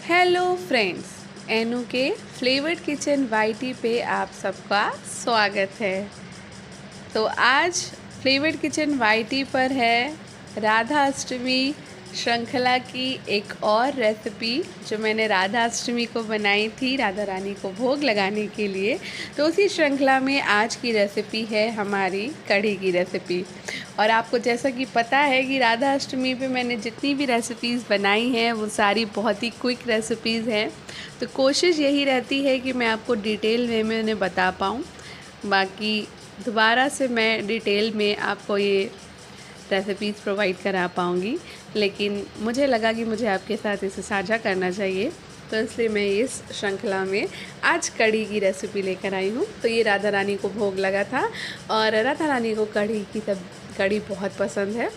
Hello friends, Inu के flavoured kitchen YT पे आप सबका स्वागत है। तो आज फ्लेवर्ड किचन वाईटी पर है राधा अष्टमी श्रृंखला की एक और रेसिपी जो मैंने राधा अष्टमी को बनाई थी राधा रानी को भोग लगाने के लिए। तो उसी श्रृंखला में आज की रेसिपी है हमारी कढ़ी की रेसिपी। और आपको जैसा कि पता है कि राधा अष्टमी पे मैंने जितनी भी रेसिपीज़ बनाई हैं वो सारी बहुत ही क्विक रेसिपीज़ हैं। तो कोशिश यही रहती है कि मैं आपको डिटेल वे में उन्हें बता पाऊँ। बाकी दोबारा से मैं डिटेल में आपको ये रेसिपीज़ प्रोवाइड करा पाऊँगी, लेकिन मुझे लगा कि मुझे आपके साथ इसे साझा करना चाहिए, तो इसलिए मैं इस श्रृंखला में आज कढ़ी की रेसिपी लेकर आई हूँ। तो ये राधा रानी को भोग लगा था और राधा रानी को कढ़ी बहुत पसंद है।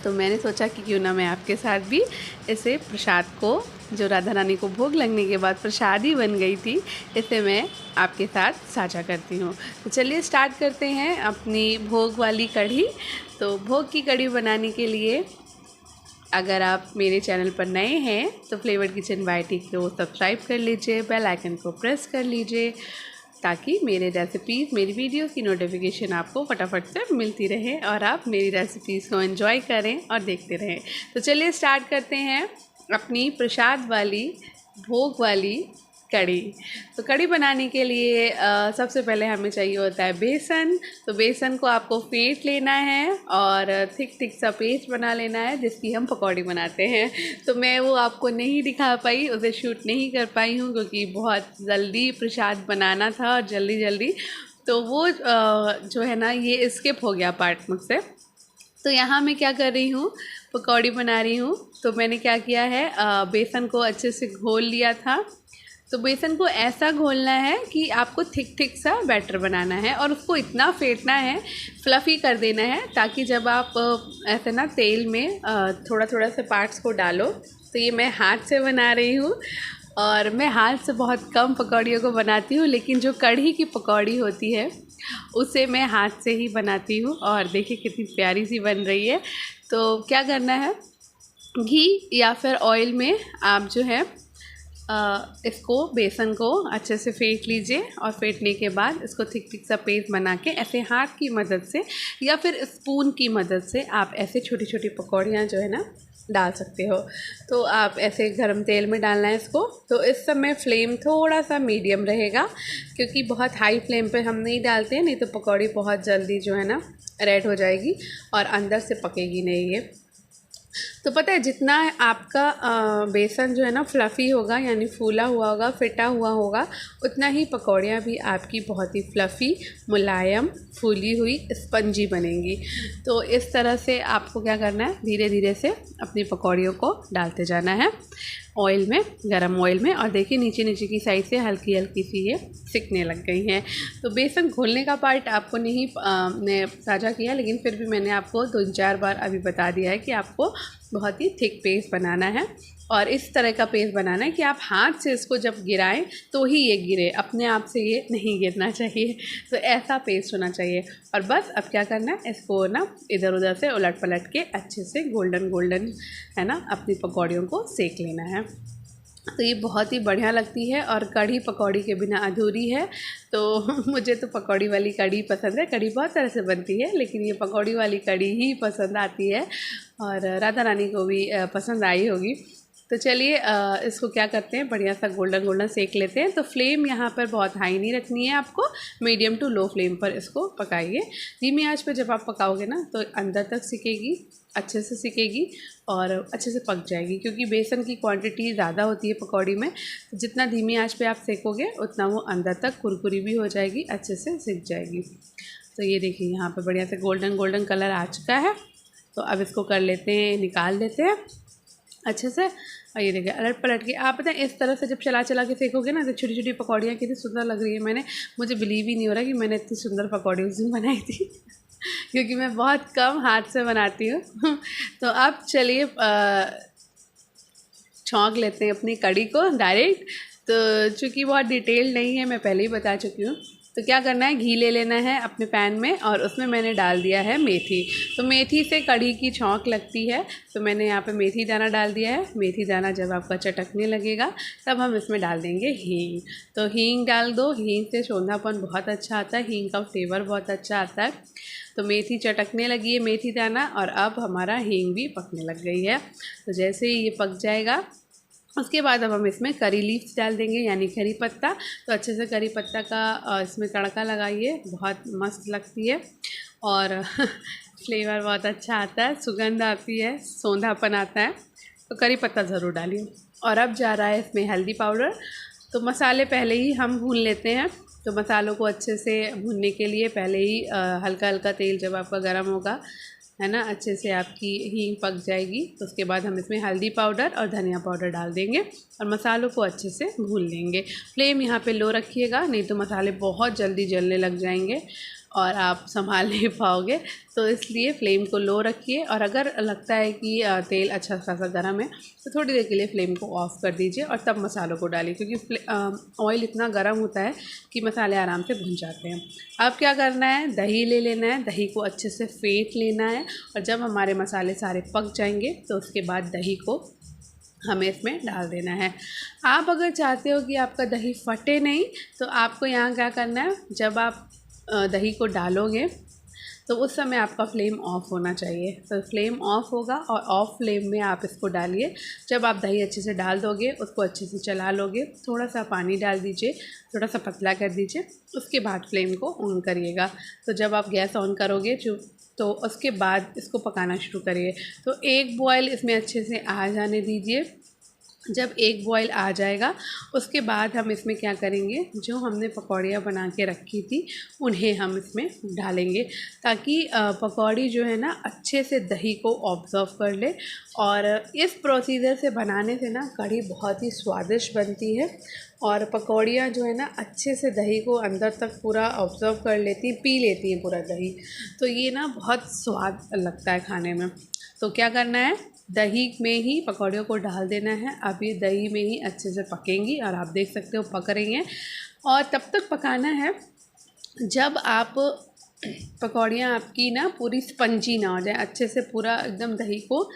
तो मैंने सोचा कि क्यों ना मैं आपके साथ भी इसे प्रसाद को, जो राधा रानी को भोग लगने के बाद प्रसाद ही बन गई थी, इसे मैं आपके साथ साझा करती हूँ। तो चलिए स्टार्ट करते हैं अपनी भोग वाली कढ़ी। तो भोग की कढ़ी बनाने के लिए अगर आप मेरे चैनल पर नए हैं तो फ्लेवर्ड किचन वाईटी को सब्सक्राइब कर लीजिए, बेल आइकन को प्रेस कर लीजिए ताकि मेरे रेसिपीज़, मेरी वीडियोस की नोटिफिकेशन आपको फटाफट से मिलती रहे और आप मेरी रेसिपीज़ को एंजॉय करें और देखते रहें। तो चलिए स्टार्ट करते हैं अपनी प्रसाद वाली भोग वाली कढ़ी। तो कढ़ी बनाने के लिए सबसे पहले हमें चाहिए होता है बेसन। तो बेसन को आपको फेंट लेना है और थिक सा पेस्ट बना लेना है जिसकी हम पकौड़ी बनाते हैं। तो मैं वो आपको नहीं दिखा पाई, उसे शूट नहीं कर पाई हूँ क्योंकि बहुत जल्दी प्रसाद बनाना था और जल्दी तो वो जो है ना ये स्किप हो गया पार्ट मुझसे। तो यहाँ मैं क्या कर रही हूँ, पकौड़ी बना रही हूँ। तो मैंने क्या किया है, बेसन को अच्छे से घोल लिया था। तो बेसन को ऐसा घोलना है कि आपको थिक सा बैटर बनाना है और उसको इतना फेंटना है, फ्लफ़ी कर देना है, ताकि जब आप ऐसे ना तेल में थोड़ा से पार्ट्स को डालो। तो ये मैं हाथ से बना रही हूँ और मैं हाथ से बहुत कम पकौड़ियों को बनाती हूँ, लेकिन जो कढ़ी की पकौड़ी होती है उसे मैं हाथ से ही बनाती हूँ। और देखिए कितनी प्यारी सी बन रही है। तो क्या करना है, घी या फिर ऑयल में आप जो है इसको बेसन को अच्छे से फेंट लीजिए और फेंटने के बाद इसको थिक सा पेस्ट बना के ऐसे हाथ की मदद से या फिर स्पून की मदद से आप ऐसे छोटी पकौड़ियाँ जो है ना डाल सकते हो। तो आप ऐसे गरम तेल में डालना है इसको। तो इस समय फ्लेम थोड़ा सा मीडियम रहेगा क्योंकि बहुत हाई फ्लेम पे हम नहीं डालते हैं, नहीं तो पकौड़ी बहुत जल्दी जो है ना रेड हो जाएगी और अंदर से पकेगी नहीं ये। तो पता है जितना आपका बेसन जो है ना फ्लफ़ी होगा, यानी फूला हुआ होगा, फिटा हुआ होगा, उतना ही पकौड़ियाँ भी आपकी बहुत ही फ्लफ़ी, मुलायम, फूली हुई, स्पंजी बनेंगी। तो इस तरह से आपको क्या करना है, धीरे धीरे से अपनी पकौड़ियों को डालते जाना है ऑयल में, गरम ऑयल में। और देखिए नीचे की साइड से हल्की सी ये सिकने लग गई हैं। तो बेसन घोलने का पार्ट आपको नहीं ने साझा किया, लेकिन फिर भी मैंने आपको 2-4 बार अभी बता दिया है कि आपको बहुत ही थिक पेस्ट बनाना है और इस तरह का पेस्ट बनाना है कि आप हाथ से इसको जब गिराएं तो ही ये गिरे, अपने आप से ये नहीं गिरना चाहिए। तो ऐसा पेस्ट होना चाहिए। और बस अब क्या करना है, इसको ना इधर उधर से उलट पलट के अच्छे से गोल्डन है ना अपनी पकौड़ियों को सेक लेना है। तो ये बहुत ही बढ़िया लगती है और कढ़ी पकौड़ी के बिना अधूरी है। तो मुझे तो पकौड़ी वाली कढ़ी पसंद है। कढ़ी बहुत तरह से बनती है लेकिन ये पकौड़ी वाली कढ़ी ही पसंद आती है और राधा रानी को भी पसंद आई होगी। तो चलिए इसको क्या करते हैं, बढ़िया सा गोल्डन सेक लेते हैं। तो फ्लेम यहाँ पर बहुत हाई नहीं रखनी है आपको, मीडियम टू लो फ्लेम पर इसको पकाइए। धीमी आंच पर जब आप पकाओगे ना तो अंदर तक सिकेगी, अच्छे से सिकेगी और अच्छे से पक जाएगी, क्योंकि बेसन की क्वांटिटी ज़्यादा होती है पकौड़ी में। तो जितना धीमी आंच पे आप सेकोगे उतना वो अंदर तक कुरकुरी भी हो जाएगी, अच्छे से सिक जाएगी। तो ये देखिए यहाँ पे बढ़िया से गोल्डन कलर आ चुका है। तो अब इसको कर लेते हैं, निकाल लेते हैं अच्छे से। और ये देखिए अलट पलट के आप पता है इस तरह से जब चला के सेकोगे ना तो छोटी पकौड़ियाँ कितनी सुंदर लग रही है। मुझे बिलीव ही नहीं हो रहा कि मैंने इतनी सुंदर पकौड़ी उस दिन बनाई थी क्योंकि मैं बहुत कम हाथ से बनाती हूँ तो अब चलिए छौंक लेते हैं अपनी कढ़ी को डायरेक्ट। तो चूँकि बहुत डिटेल नहीं है, मैं पहले ही बता चुकी हूँ। तो क्या करना है, घी ले लेना है अपने पैन में और उसमें मैंने डाल दिया है मेथी। तो मेथी से कढ़ी की छौंक लगती है, तो मैंने यहाँ पे मेथी दाना डाल दिया है। मेथी दाना जब आपका चटकने लगेगा तब हम इसमें डाल देंगे हींग। तो हींग डाल दो, हींग से सोंधापन बहुत अच्छा आता है, हींग का फ्लेवर बहुत अच्छा आता है। तो मेथी चटकने लगी है, मेथी दाना, और अब हमारा हींग भी पकने लग गई है। तो जैसे ही ये पक जाएगा उसके बाद अब हम इसमें करी लीव्स डाल देंगे, यानी करी पत्ता। तो अच्छे से करी पत्ता का इसमें तड़का लगाइए, बहुत मस्त लगती है और फ्लेवर बहुत अच्छा आता है, सुगंध आती है, सोंधापन आता है। तो करी पत्ता ज़रूर डालिए। और अब जा रहा है इसमें हल्दी पाउडर। तो मसाले पहले ही हम भून लेते हैं। तो मसालों को अच्छे से भूनने के लिए पहले ही हल्का हल्का तेल जब आपका गर्म होगा, है ना, अच्छे से आपकी हींग पक जाएगी, तो उसके बाद हम इसमें हल्दी पाउडर और धनिया पाउडर डाल देंगे और मसालों को अच्छे से भून लेंगे। फ्लेम यहाँ पे लो रखिएगा, नहीं तो मसाले बहुत जल्दी जलने लग जाएंगे और आप संभाल नहीं पाओगे। तो इसलिए फ्लेम को लो रखिए, और अगर लगता है कि तेल अच्छा खासा गर्म है तो थोड़ी देर के लिए फ्लेम को ऑफ़ कर दीजिए और तब मसालों को डालिए, क्योंकि ऑयल इतना गर्म होता है कि मसाले आराम से भुन जाते हैं। अब क्या करना है, दही ले लेना है, दही को अच्छे से फेंट लेना है, और जब हमारे मसाले सारे पक जाएंगे तो उसके बाद दही को हमें इसमें डाल देना है। आप अगर चाहते हो कि आपका दही फटे नहीं, तो आपको यहाँ क्या करना है, जब आप दही को डालोगे तो उस समय आपका फ्लेम ऑफ होना चाहिए। तो फ्लेम ऑफ होगा और ऑफ फ्लेम में आप इसको डालिए। जब आप दही अच्छे से डाल दोगे, उसको अच्छे से चला लोगे, थोड़ा सा पानी डाल दीजिए, थोड़ा सा पतला कर दीजिए, उसके बाद फ्लेम को ऑन करिएगा। तो जब आप गैस ऑन करोगे तो उसके बाद इसको पकाना शुरू करिए। तो एक बॉयल इसमें अच्छे से आ जाने दीजिए। जब एक बॉयल आ जाएगा उसके बाद हम इसमें क्या करेंगे, जो हमने पकौड़ियाँ बना के रखी थी उन्हें हम इसमें डालेंगे, ताकि पकौड़ी जो है ना अच्छे से दही को ऑब्ज़र्व कर ले। और इस प्रोसीजर से बनाने से ना कढ़ी बहुत ही स्वादिष्ट बनती है और पकौड़ियाँ जो है ना अच्छे से दही को अंदर तक पूरा ऑब्ज़र्व कर लेती, पी लेती हैं पूरा दही। तो ये ना बहुत स्वाद लगता है खाने में। तो क्या करना है, दही में ही पकौड़ियों को डाल देना है। अब ये दही में ही अच्छे से पकेंगी और आप देख सकते हो पक रही हैं। और तब तक पकाना है जब आप पकौड़ियाँ आपकी ना पूरी स्पंजी ना हो जाए, अच्छे से पूरा एकदम दही को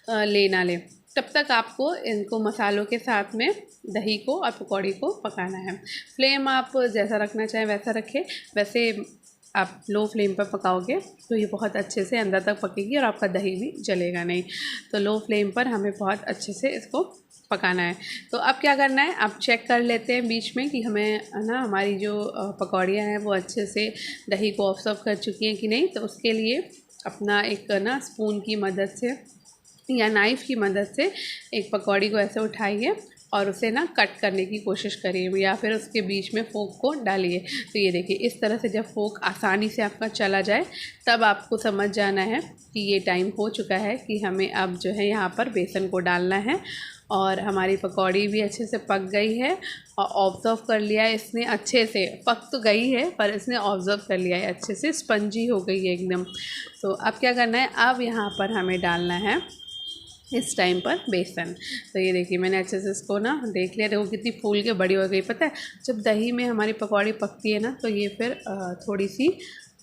ले ना ले, तब तक आपको इनको मसालों के साथ में दही को और पकौड़ी को पकाना है। फ्लेम आप जैसा रखना चाहें वैसा रखें, वैसे आप लो फ्लेम पर पकाओगे तो ये बहुत अच्छे से अंदर तक पकेगी और आपका दही भी जलेगा नहीं। तो लो फ्लेम पर हमें बहुत अच्छे से इसको पकाना है। तो अब क्या करना है, आप चेक कर लेते हैं बीच में कि हमें ना हमारी जो पकौड़ियाँ हैं वो अच्छे से दही को ऑब्जर्व कर चुकी हैं कि नहीं। तो उसके लिए अपना एक ना स्पून की मदद से या नाइफ़ की मदद से एक पकौड़ी को ऐसे उठाइए और उसे ना कट करने की कोशिश करिए, या फिर उसके बीच में फोक को डालिए। तो ये देखिए, इस तरह से जब फोक आसानी से आपका चला जाए तब आपको समझ जाना है कि ये टाइम हो चुका है कि हमें अब जो है यहाँ पर बेसन को डालना है। और हमारी पकौड़ी भी अच्छे से पक गई है और ऑब्ज़र्व कर लिया है इसने अच्छे से, पक तो गई है पर इसने ऑब्ज़र्व कर लिया है अच्छे से, स्पंजी हो गई है एकदम। तो अब क्या करना है, अब यहाँ पर हमें डालना है इस टाइम पर बेसन। तो ये देखिए, मैंने अच्छे से इसको ना देख लिया, देखो कितनी फूल के बड़ी हो गई। पता है, जब दही में हमारी पकौड़ी पकती है ना तो ये फिर थोड़ी सी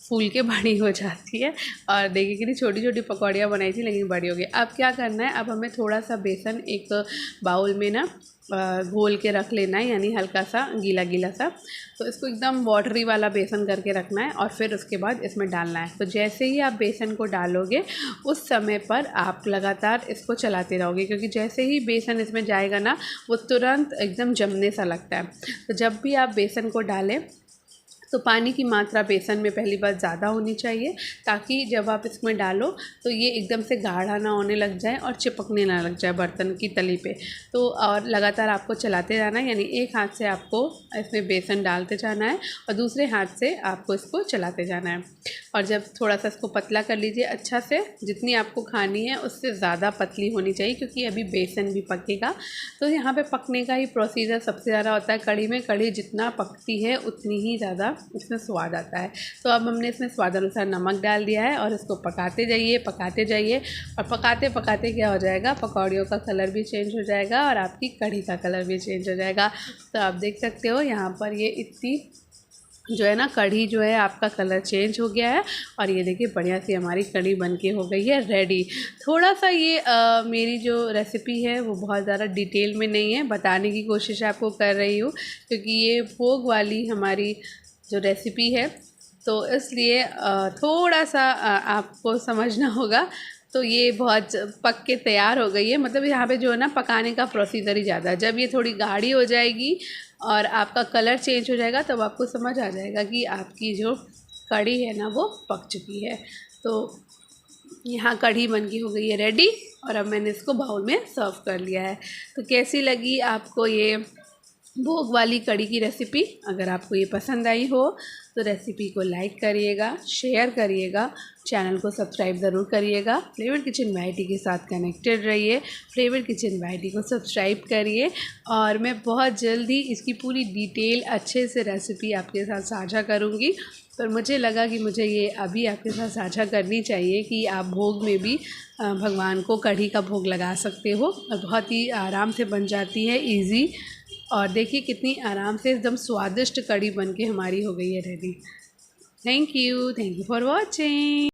फूल के बड़ी हो जाती है। और देखिए कितनी छोटी छोटी पकौड़ियाँ बनाई थी लेकिन बड़ी हो गई। अब क्या करना है, अब हमें थोड़ा सा बेसन एक बाउल में ना घोल के रख लेना है, यानी हल्का सा गीला गीला सा। तो इसको एकदम वाटरी वाला बेसन करके रखना है और फिर उसके बाद इसमें डालना है। तो जैसे ही आप बेसन को डालोगे उस समय पर आप लगातार इसको चलाते रहोगे, क्योंकि जैसे ही बेसन इसमें जाएगा ना वो तुरंत एकदम जमने सा लगता है। तो जब भी आप बेसन को डालें तो पानी की मात्रा बेसन में पहली बार ज़्यादा होनी चाहिए, ताकि जब आप इसमें डालो तो ये एकदम से गाढ़ा ना होने लग जाए और चिपकने ना लग जाए बर्तन की तली पे। तो और लगातार आपको चलाते जाना है, यानी एक हाथ से आपको इसमें बेसन डालते जाना है और दूसरे हाथ से आपको इसको चलाते जाना है। और जब थोड़ा सा इसको पतला कर लीजिए अच्छा से, जितनी आपको खानी है उससे ज़्यादा पतली होनी चाहिए, क्योंकि अभी बेसन भी पकेगा। तो यहाँ पे पकने का ही प्रोसीजर सबसे ज़्यादा होता है कढ़ी में। कढ़ी जितना पकती है उतनी ही ज़्यादा इसमें स्वाद आता है। तो अब हमने इसमें स्वाद अनुसार नमक डाल दिया है और इसको पकाते जाइए और पकाते पकाते क्या हो जाएगा, पकौड़ियों का कलर भी चेंज हो जाएगा और आपकी कढ़ी का कलर भी चेंज हो जाएगा। तो आप देख सकते हो यहाँ पर ये इतनी जो है ना कढ़ी जो है आपका कलर चेंज हो गया है और ये देखिए बढ़िया सी हमारी कढ़ी बनके हो गई है रेडी। थोड़ा सा ये मेरी जो रेसिपी है वो बहुत ज़्यादा डिटेल में नहीं है, बताने की कोशिश आपको कर रही हूँ क्योंकि ये भोग वाली हमारी जो रेसिपी है तो इसलिए थोड़ा सा आपको समझना होगा। तो ये बहुत पक के तैयार हो गई है, मतलब यहाँ पे जो है ना पकाने का प्रोसीजर ही ज़्यादा है। जब ये थोड़ी गाढ़ी हो जाएगी और आपका कलर चेंज हो जाएगा तब आपको समझ आ जाएगा कि आपकी जो कढ़ी है ना वो पक चुकी है। तो यहाँ कढ़ी बन की हो गई है रेडी और अब मैंने इसको बाउल में सर्व कर लिया है। तो कैसी लगी आपको ये भोग वाली कढ़ी की रेसिपी? अगर आपको ये पसंद आई हो तो रेसिपी को लाइक करिएगा, शेयर करिएगा, चैनल को सब्सक्राइब ज़रूर करिएगा। फ्लेवर किचन वाईटी के साथ कनेक्टेड रहिए, फ्लेवर किचन वाईटी को सब्सक्राइब करिए और मैं बहुत जल्दी इसकी पूरी डिटेल अच्छे से रेसिपी आपके साथ साझा करूँगी। पर मुझे लगा कि मुझे ये अभी आपके साथ साझा करनी चाहिए कि आप भोग में भी भगवान को कढ़ी का भोग लगा सकते हो और बहुत ही आराम से बन जाती है, ईज़ी। और देखिए कितनी आराम से एकदम स्वादिष्ट कढ़ी बनके हमारी हो गई है ready. Thank you for watching.